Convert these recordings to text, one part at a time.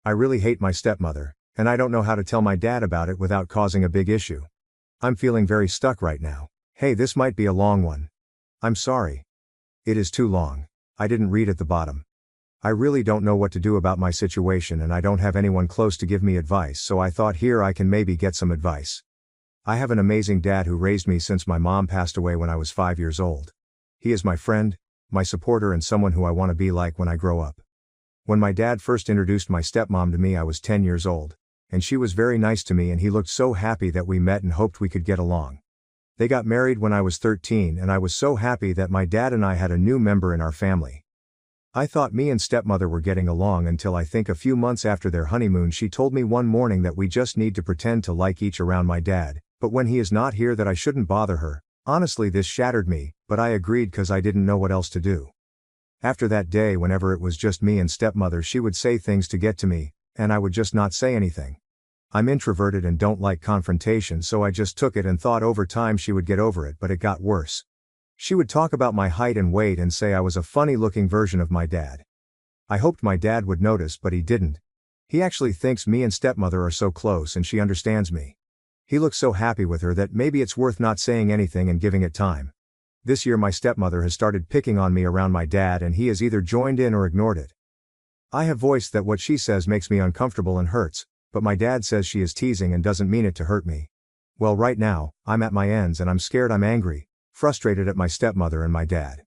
I really hate my stepmother, and I don't know how to tell my dad about it without causing a big issue. I'm feeling very stuck right now. Hey, this might be a long one. I'm sorry. It is too long. I didn't read at the bottom. I really don't know what to do about my situation and I don't have anyone close to give me advice, so I thought here I can maybe get some advice. I have an amazing dad who raised me since my mom passed away when I was 5 years old. He is my friend, my supporter and someone who I want to be like when I grow up. When my dad first introduced my stepmom to me I was 10 years old, and she was very nice to me and he looked so happy that we met and hoped we could get along. They got married when I was 13 and I was so happy that my dad and I had a new member in our family. I thought me and stepmother were getting along until I think a few months after their honeymoon she told me one morning that we just need to pretend to like each around my dad, but when he is not here that I shouldn't bother her. Honestly this shattered me, but I agreed cause I didn't know what else to do. After that day whenever it was just me and stepmother she would say things to get to me, and I would just not say anything. I'm introverted and don't like confrontation so I just took it and thought over time she would get over it but it got worse. She would talk about my height and weight and say I was a funny looking version of my dad. I hoped my dad would notice but he didn't. He actually thinks me and stepmother are so close and she understands me. He looks so happy with her that maybe it's worth not saying anything and giving it time. This year my stepmother has started picking on me around my dad and he has either joined in or ignored it. I have voiced that what she says makes me uncomfortable and hurts, but my dad says she is teasing and doesn't mean it to hurt me. Well right now, I'm at my ends and I'm scared I'm angry, frustrated at my stepmother and my dad.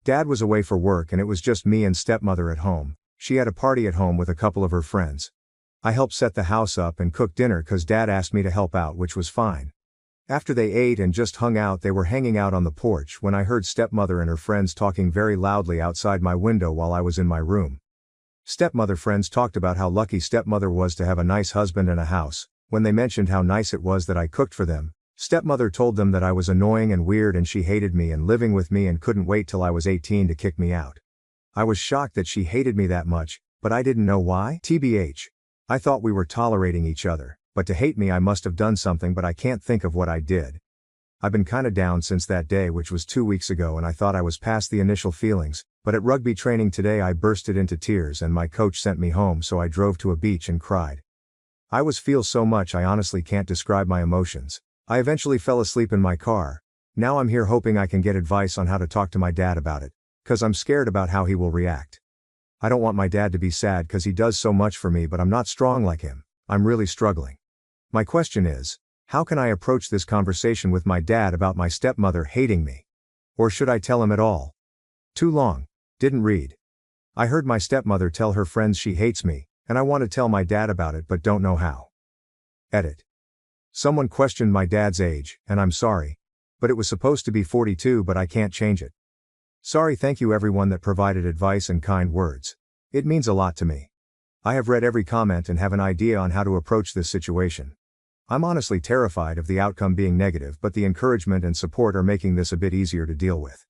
Dad was away for work and it was just me and stepmother at home. She had a party at home with a couple of her friends. I helped set the house up and cook dinner cause dad asked me to help out which was fine. After they ate and just hung out they were hanging out on the porch when I heard stepmother and her friends talking very loudly outside my window while I was in my room. Stepmother friends talked about how lucky stepmother was to have a nice husband and a house. When they mentioned how nice it was that I cooked for them, stepmother told them that I was annoying and weird and she hated me and living with me and couldn't wait till I was 18 to kick me out. I was shocked that she hated me that much, but I didn't know why. TBH. I thought we were tolerating each other, but to hate me I must have done something but I can't think of what I did. I've been kinda down since that day which was 2 weeks ago and I thought I was past the initial feelings, but at rugby training today I bursted into tears and my coach sent me home so I drove to a beach and cried. I feel so much I honestly can't describe my emotions. I eventually fell asleep in my car. Now I'm here hoping I can get advice on how to talk to my dad about it, cause I'm scared about how he will react. I don't want my dad to be sad cause he does so much for me but I'm not strong like him. I'm really struggling. My question is, how can I approach this conversation with my dad about my stepmother hating me? Or should I tell him at all? Too long. Didn't read. I heard my stepmother tell her friends she hates me, and I want to tell my dad about it but don't know how. Edit. Someone questioned my dad's age, and I'm sorry. But it was supposed to be 42 but I can't change it. Sorry. Thank you everyone that provided advice and kind words. It means a lot to me. I have read every comment and have an idea on how to approach this situation. I'm honestly terrified of the outcome being negative but the encouragement and support are making this a bit easier to deal with.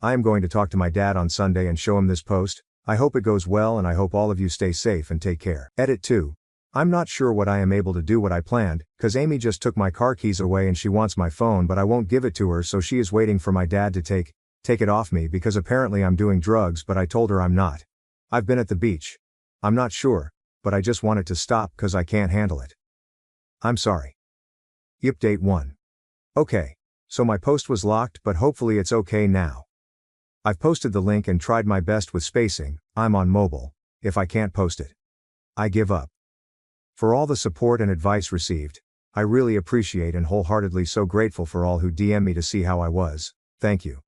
I am going to talk to my dad on Sunday and show him this post. I hope it goes well and I hope all of you stay safe and take care. Edit 2. I'm not sure what I am able to do what I planned, cause Amy just took my car keys away and she wants my phone but I won't give it to her so she is waiting for my dad to take it off me because apparently I'm doing drugs but I told her I'm not. I've been at the beach. I'm not sure, but I just want it to stop cause I can't handle it. I'm sorry. Yep. Date 1. Okay. So my post was locked but hopefully it's okay now. I've posted the link and tried my best with spacing. I'm on mobile. If I can't post it, I give up. For all the support and advice received, I really appreciate and wholeheartedly so grateful for all who DM me to see how I was. Thank you.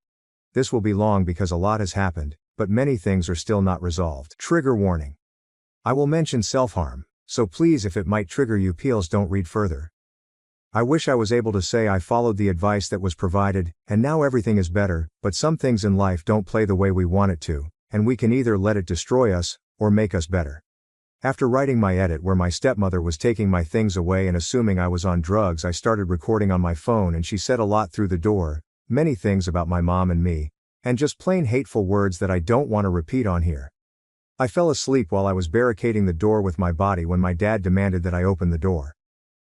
This will be long because a lot has happened, but many things are still not resolved. Trigger warning. I will mention self-harm, so please if it might trigger you please don't read further. I wish I was able to say I followed the advice that was provided, and now everything is better, but some things in life don't play the way we want it to, and we can either let it destroy us, or make us better. After writing my edit where my stepmother was taking my things away and assuming I was on drugs I started recording on my phone and she said a lot through the door, many things about my mom and me, and just plain hateful words that I don't want to repeat on here. I fell asleep while I was barricading the door with my body when my dad demanded that I open the door.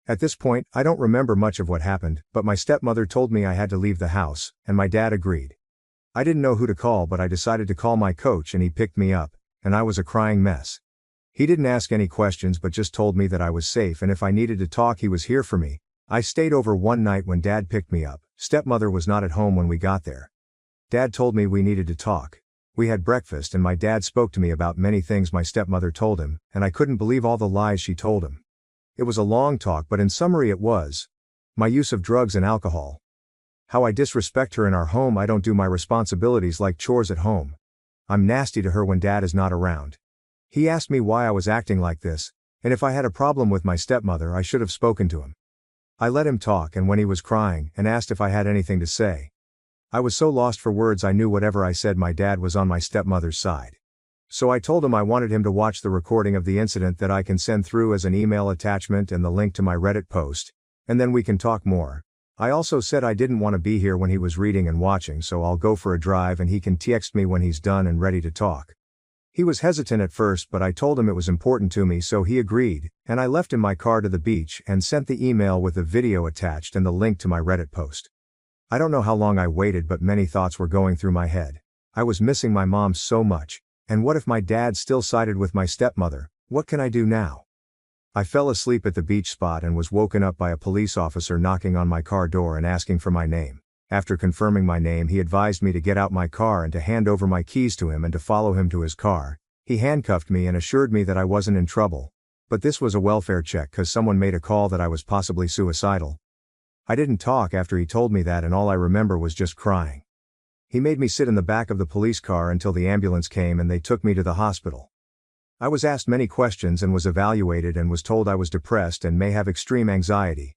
At this point, I don't remember much of what happened, but my stepmother told me I had to leave the house, and my dad agreed. I didn't know who to call but I decided to call my coach and he picked me up, and I was a crying mess. He didn't ask any questions but just told me that I was safe and if I needed to talk he was here for me. I stayed over one night when Dad picked me up. Stepmother was not at home when we got there. Dad told me we needed to talk. We had breakfast and my dad spoke to me about many things my stepmother told him, and I couldn't believe all the lies she told him. It was a long talk but in summary it was my use of drugs and alcohol. How I disrespect her in our home. I don't do my responsibilities like chores at home. I'm nasty to her when Dad is not around. He asked me why I was acting like this, and if I had a problem with my stepmother I should have spoken to him. I let him talk and when he was crying and asked if I had anything to say. I was so lost for words I knew whatever I said my dad was on my stepmother's side. So I told him I wanted him to watch the recording of the incident that I can send through as an email attachment and the link to my Reddit post, and then we can talk more. I also said I didn't want to be here when he was reading and watching so I'll go for a drive and he can text me when he's done and ready to talk. He was hesitant at first but I told him it was important to me so he agreed, and I left in my car to the beach and sent the email with the video attached and the link to my Reddit post. I don't know how long I waited but many thoughts were going through my head. I was missing my mom so much, and what if my dad still sided with my stepmother? What can I do now? I fell asleep at the beach spot and was woken up by a police officer knocking on my car door and asking for my name. After confirming my name he advised me to get out my car and to hand over my keys to him and to follow him to his car. He handcuffed me and assured me that I wasn't in trouble. But this was a welfare check cause someone made a call that I was possibly suicidal. I didn't talk after he told me that and all I remember was just crying. He made me sit in the back of the police car until the ambulance came and they took me to the hospital. I was asked many questions and was evaluated and was told I was depressed and may have extreme anxiety.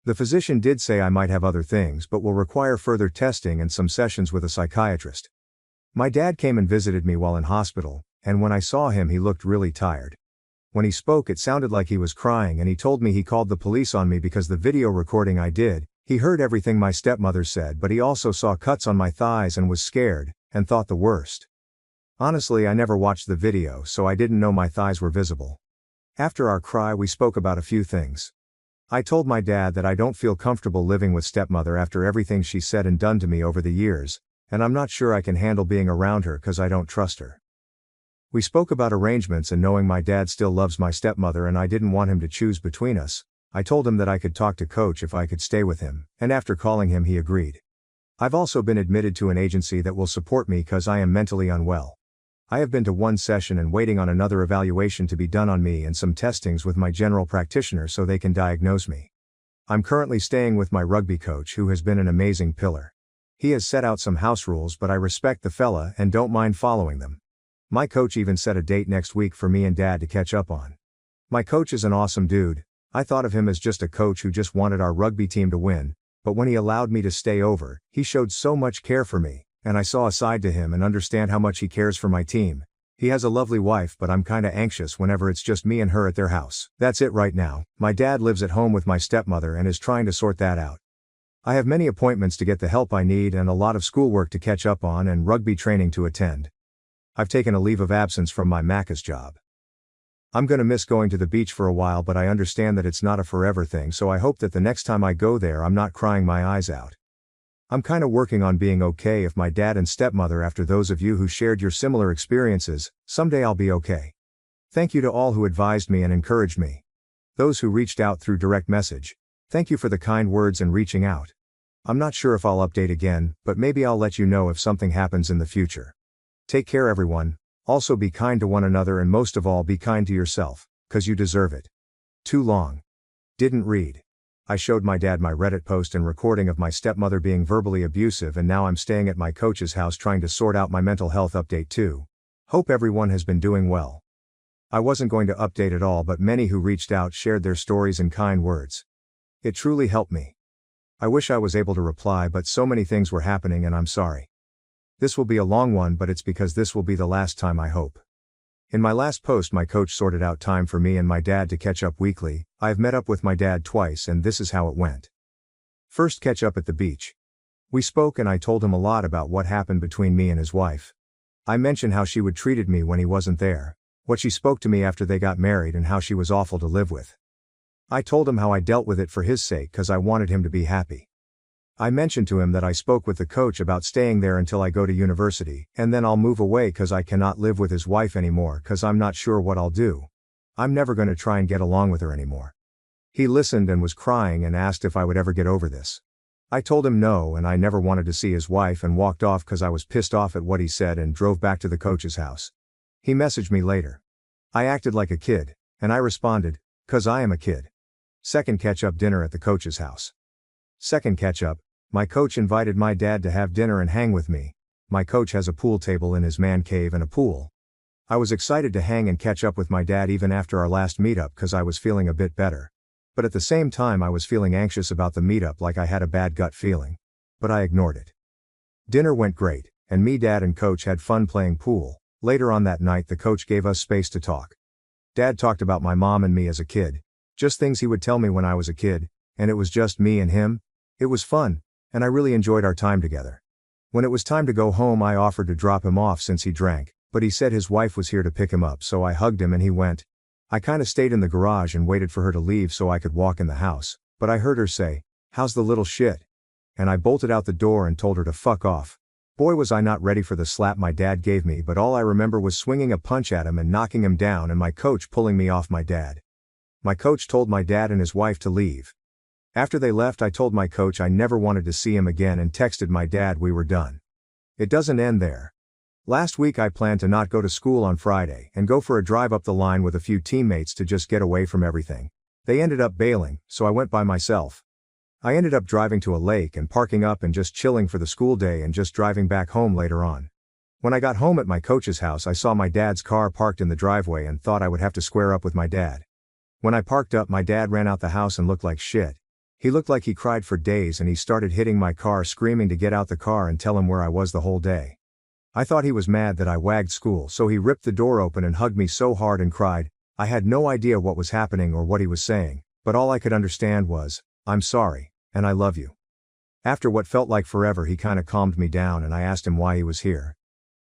The physician did say I might have other things but will require further testing and some sessions with a psychiatrist. My dad came and visited me while in hospital, and when I saw him he looked really tired. When he spoke it sounded like he was crying and he told me he called the police on me because the video recording I did, he heard everything my stepmother said but he also saw cuts on my thighs and was scared, and thought the worst. Honestly I never watched the video so I didn't know my thighs were visible. After our cry we spoke about a few things. I told my dad that I don't feel comfortable living with stepmother after everything she said and done to me over the years, and I'm not sure I can handle being around her cause I don't trust her. We spoke about arrangements and knowing my dad still loves my stepmother and I didn't want him to choose between us. I told him that I could talk to Coach if I could stay with him, and after calling him he agreed. I've also been admitted to an agency that will support me cause I am mentally unwell. I have been to one session and waiting on another evaluation to be done on me and some testings with my general practitioner so they can diagnose me. I'm currently staying with my rugby coach who has been an amazing pillar. He has set out some house rules but I respect the fella and don't mind following them. My coach even set a date next week for me and Dad to catch up on. My coach is an awesome dude. I thought of him as just a coach who just wanted our rugby team to win, but when he allowed me to stay over, he showed so much care for me. And I saw a side to him and understand how much he cares for my team. He has a lovely wife but I'm kinda anxious whenever it's just me and her at their house. That's it right now. My dad lives at home with my stepmother and is trying to sort that out. I have many appointments to get the help I need and a lot of schoolwork to catch up on and rugby training to attend. I've taken a leave of absence from my Macca's job. I'm gonna miss going to the beach for a while but I understand that it's not a forever thing so I hope that the next time I go there I'm not crying my eyes out. I'm kinda working on being okay if my dad and stepmother after those of you who shared your similar experiences, someday I'll be okay. Thank you to all who advised me and encouraged me. Those who reached out through direct message, thank you for the kind words and reaching out. I'm not sure if I'll update again, but maybe I'll let you know if something happens in the future. Take care everyone, also be kind to one another and most of all be kind to yourself, cause you deserve it. Too long. Didn't read. I showed my dad my Reddit post and recording of my stepmother being verbally abusive and now I'm staying at my coach's house trying to sort out my mental health update too. Hope everyone has been doing well. I wasn't going to update at all but many who reached out shared their stories and kind words. It truly helped me. I wish I was able to reply but so many things were happening and I'm sorry. This will be a long one but it's because this will be the last time I hope. In my last post my coach sorted out time for me and my dad to catch up weekly. I've met up with my dad twice and this is how it went. First catch up at the beach. We spoke and I told him a lot about what happened between me and his wife. I mentioned how she would treated me when he wasn't there, what she spoke to me after they got married and how she was awful to live with. I told him how I dealt with it for his sake cause I wanted him to be happy. I mentioned to him that I spoke with the coach about staying there until I go to university, and then I'll move away cause I cannot live with his wife anymore cause I'm not sure what I'll do. I'm never gonna try and get along with her anymore. He listened and was crying and asked if I would ever get over this. I told him no and I never wanted to see his wife and walked off cause I was pissed off at what he said and drove back to the coach's house. He messaged me later. I acted like a kid, and I responded, cause I am a kid. Second catch-up dinner at the coach's house. Second catch-up, my coach invited my dad to have dinner and hang with me. My coach has a pool table in his man cave and a pool. I was excited to hang and catch up with my dad even after our last meetup cause I was feeling a bit better. But at the same time I was feeling anxious about the meetup like I had a bad gut feeling. But I ignored it. Dinner went great, and me, dad and coach had fun playing pool. Later on that night the coach gave us space to talk. Dad talked about my mom and me as a kid. Just things he would tell me when I was a kid, and it was just me and him. It was fun, and I really enjoyed our time together. When it was time to go home I offered to drop him off since he drank, but he said his wife was here to pick him up so I hugged him and he went. I kinda stayed in the garage and waited for her to leave so I could walk in the house, but I heard her say, "How's the little shit?" And I bolted out the door and told her to fuck off. Boy was I not ready for the slap my dad gave me, but all I remember was swinging a punch at him and knocking him down and my coach pulling me off my dad. My coach told my dad and his wife to leave. After they left I told my coach I never wanted to see him again and texted my dad we were done. It doesn't end there. Last week I planned to not go to school on Friday and go for a drive up the line with a few teammates to just get away from everything. They ended up bailing, so I went by myself. I ended up driving to a lake and parking up and just chilling for the school day and just driving back home later on. When I got home at my coach's house I saw my dad's car parked in the driveway and thought I would have to square up with my dad. When I parked up my dad ran out the house and looked like shit. He looked like he cried for days and he started hitting my car screaming to get out the car and tell him where I was the whole day. I thought he was mad that I wagged school so he ripped the door open and hugged me so hard and cried. I had no idea what was happening or what he was saying, but all I could understand was, "I'm sorry, and I love you." After what felt like forever he kinda calmed me down and I asked him why he was here.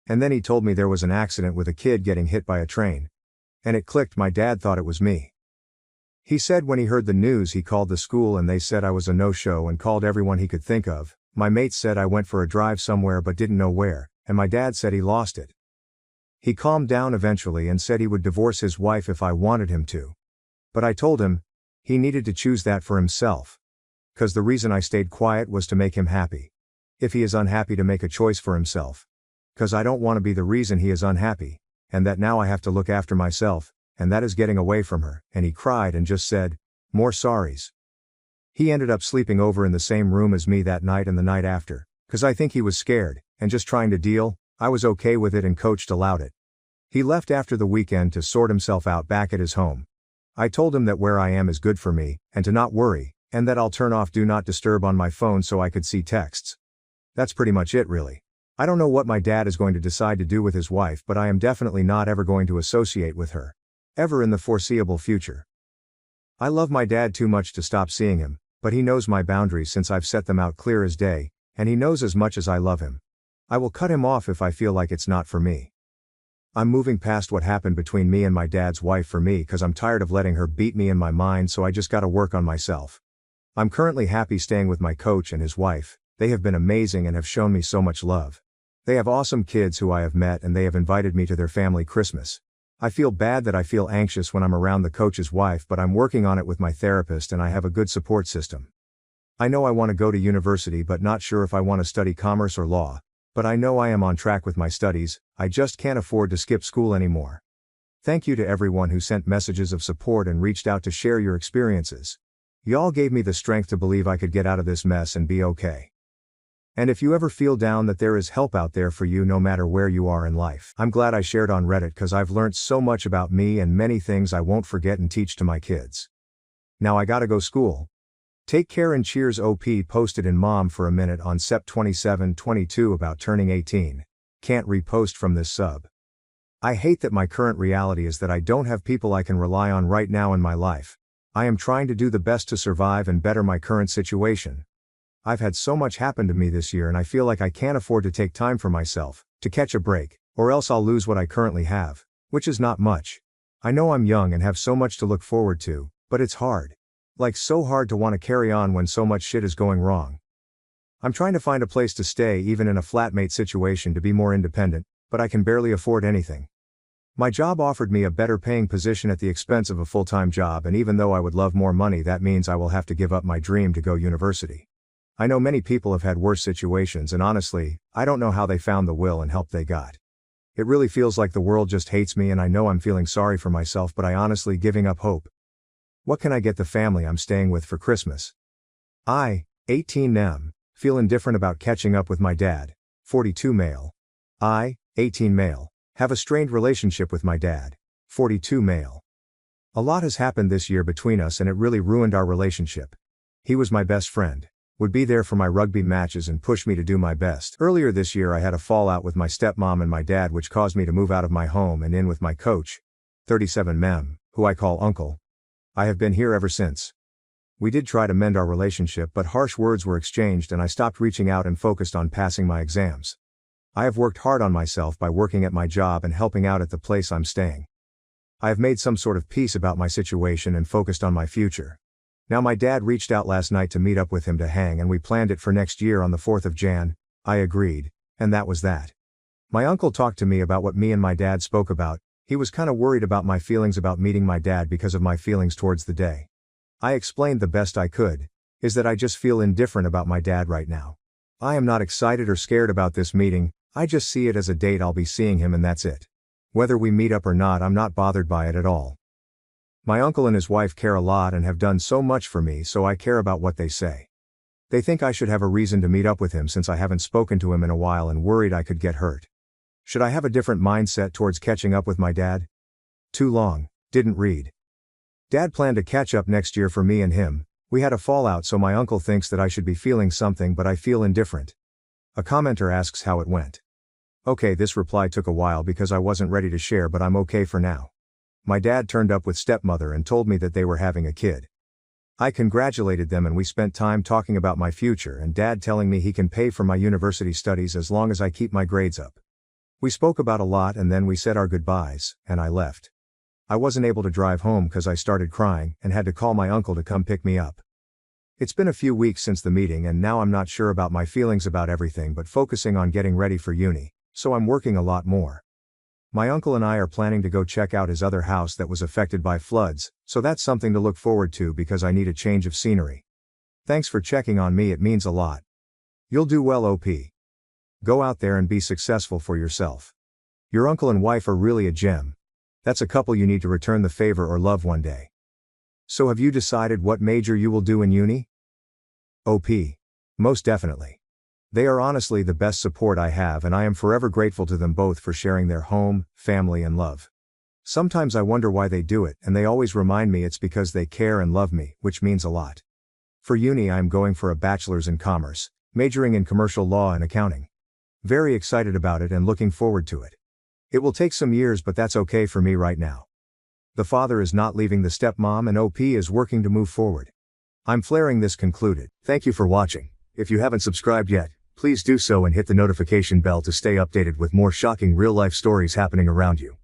And then he told me there was an accident with a kid getting hit by a train. And it clicked, my dad thought it was me. He said when he heard the news he called the school and they said I was a no-show and called everyone he could think of. My mates said I went for a drive somewhere but didn't know where, and my dad said he lost it. He calmed down eventually and said he would divorce his wife if I wanted him to. But I told him, he needed to choose that for himself. 'Cause the reason I stayed quiet was to make him happy. If he is unhappy, to make a choice for himself. 'Cause I don't want to be the reason he is unhappy, and that now I have to look after myself, and that is getting away from her, and he cried and just said, "More sorries." He ended up sleeping over in the same room as me that night and the night after, 'cause I think he was scared, and just trying to deal. I was okay with it and coach allowed it. He left after the weekend to sort himself out back at his home. I told him that where I am is good for me, and to not worry, and that I'll turn off do not disturb on my phone so I could see texts. That's pretty much it really. I don't know what my dad is going to decide to do with his wife, but I am definitely not ever going to associate with her. Ever in the foreseeable future. I love my dad too much to stop seeing him, but he knows my boundaries since I've set them out clear as day, and he knows as much as I love him. I will cut him off if I feel like it's not for me. I'm moving past what happened between me and my dad's wife for me, 'cause I'm tired of letting her beat me in my mind, so I just gotta work on myself. I'm currently happy staying with my coach and his wife. They have been amazing and have shown me so much love. They have awesome kids who I have met and they have invited me to their family Christmas. I feel bad that I feel anxious when I'm around the coach's wife, but I'm working on it with my therapist and I have a good support system. I know I want to go to university but not sure if I want to study commerce or law, but I know I am on track with my studies. I just can't afford to skip school anymore. Thank you to everyone who sent messages of support and reached out to share your experiences. Y'all gave me the strength to believe I could get out of this mess and be okay. And if you ever feel down, that there is help out there for you no matter where you are in life. I'm glad I shared on Reddit, 'cause I've learned so much about me and many things I won't forget and teach to my kids. Now I gotta go school. Take care and cheers. OP posted in Mom for a Minute on Sept 27/22 about turning 18. Can't repost from this sub. I hate that my current reality is that I don't have people I can rely on right now in my life. I am trying to do the best to survive and better my current situation. I've had so much happen to me this year and I feel like I can't afford to take time for myself, to catch a break, or else I'll lose what I currently have, which is not much. I know I'm young and have so much to look forward to, but it's hard. Like so hard to want to carry on when so much shit is going wrong. I'm trying to find a place to stay even in a flatmate situation to be more independent, but I can barely afford anything. My job offered me a better paying position at the expense of a full-time job, and even though I would love more money, that means I will have to give up my dream to go university. I know many people have had worse situations, and honestly, I don't know how they found the will and help they got. It really feels like the world just hates me, and I know I'm feeling sorry for myself, but I honestly giving up hope. What can I get the family I'm staying with for Christmas? I, 18 Nem, feel indifferent about catching up with my dad, 42 male. I, 18 male, have a strained relationship with my dad, 42 male. A lot has happened this year between us and it really ruined our relationship. He was my best friend, would be there for my rugby matches and push me to do my best. Earlier this year I had a fallout with my stepmom and my dad, which caused me to move out of my home and in with my coach, 37 mem, who I call uncle. I have been here ever since. We did try to mend our relationship, but harsh words were exchanged and I stopped reaching out and focused on passing my exams. I have worked hard on myself by working at my job and helping out at the place I'm staying. I have made some sort of peace about my situation and focused on my future. Now my dad reached out last night to meet up with him to hang, and we planned it for next year on the 4th of Jan. I agreed, and that was that. My uncle talked to me about what me and my dad spoke about. He was kinda worried about my feelings about meeting my dad because of my feelings towards the day. I explained the best I could, is that I just feel indifferent about my dad right now. I am not excited or scared about this meeting, I just see it as a date I'll be seeing him and that's it. Whether we meet up or not, I'm not bothered by it at all. My uncle and his wife care a lot and have done so much for me, so I care about what they say. They think I should have a reason to meet up with him since I haven't spoken to him in a while and worried I could get hurt. Should I have a different mindset towards catching up with my dad? Too long, didn't read. Dad planned to catch up next year for me and him. We had a fallout, so my uncle thinks that I should be feeling something, but I feel indifferent. A commenter asks how it went. Okay, this reply took a while because I wasn't ready to share, but I'm okay for now. My dad turned up with stepmother and told me that they were having a kid. I congratulated them and we spent time talking about my future, and dad telling me he can pay for my university studies as long as I keep my grades up. We spoke about a lot and then we said our goodbyes, and I left. I wasn't able to drive home because I started crying and had to call my uncle to come pick me up. It's been a few weeks since the meeting and now I'm not sure about my feelings about everything, but focusing on getting ready for uni, so I'm working a lot more. My uncle and I are planning to go check out his other house that was affected by floods, so that's something to look forward to because I need a change of scenery. Thanks for checking on me, it means a lot. You'll do well, OP. Go out there and be successful for yourself. Your uncle and wife are really a gem. That's a couple you need to return the favor or love one day. So have you decided what major you will do in uni? OP. Most definitely. They are honestly the best support I have, and I am forever grateful to them both for sharing their home, family and love. Sometimes I wonder why they do it, and they always remind me it's because they care and love me, which means a lot. For uni I am going for a bachelor's in commerce, majoring in commercial law and accounting. Very excited about it and looking forward to it. It will take some years, but that's okay for me right now. The father is not leaving the stepmom and OP is working to move forward. I'm flaring this concluded. Thank you for watching. If you haven't subscribed yet, please do so and hit the notification bell to stay updated with more shocking real-life stories happening around you.